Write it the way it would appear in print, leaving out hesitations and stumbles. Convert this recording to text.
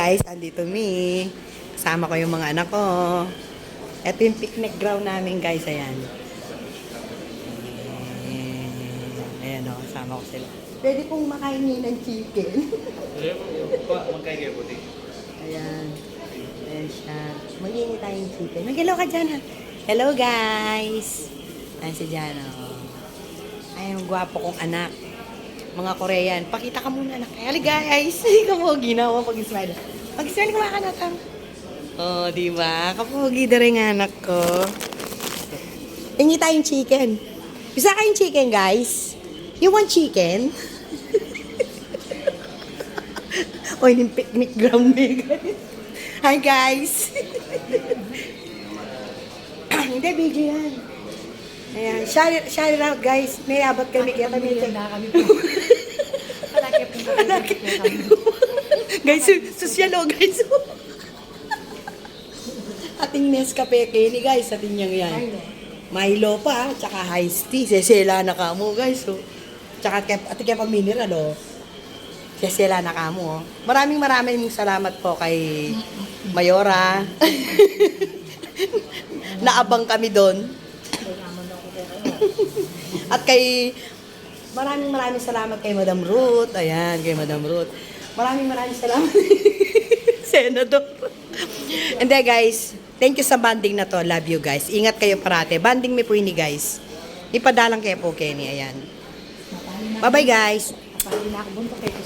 Guys, andito mi. Kasama ko yung mga anak ko. Ito yung picnic ground namin, guys. Ayan. Ayan o, kasama ko sila. Pwede pong makahingi ng chicken. Magkaya kayo puti. Ayan. Ayan siya. Maghingi tayong chicken. Mag-hello ka dyan, ha? Hello, guys. Ayan si Jano. Ayan, gwapo kong anak. Mga Korean. Pakita ka muna, anak. Hello, guys. Kapogi na ako pag-smile. Pag-smile ko mga anak. Oh, di ba? Kapogi na rin anak ko. Hingi tayong chicken. Bisa kayong chicken, guys? You want chicken? O, yung picnic ground na guys. Hi, guys. Hindi, video yan. Ayan, share it out, guys. Nayabat kami, kaya kami kami po. Palagi Guys, social o, guys. Ating Nescafe Kenny, guys. Ating niyang yan. Milo pa, tsaka iced tea. Sesela na ka mo, guys. Oh. Tsaka ating kaya mineral, oh. Sesela na ka mo, oh. Maraming salamat po kay Mayora. Naabang kami doon. At kay maraming salamat kay Madam Ruth. Ayan, kay Madam Ruth. Maraming salamat. Senador. And then guys, thank you sa banding na to. Love you guys. Ingat kayo parate. Banding mi po ini guys. Ipadalang kayo po Kenny. Ayan. Bye-bye guys. Kapag na ako bunto kayo sa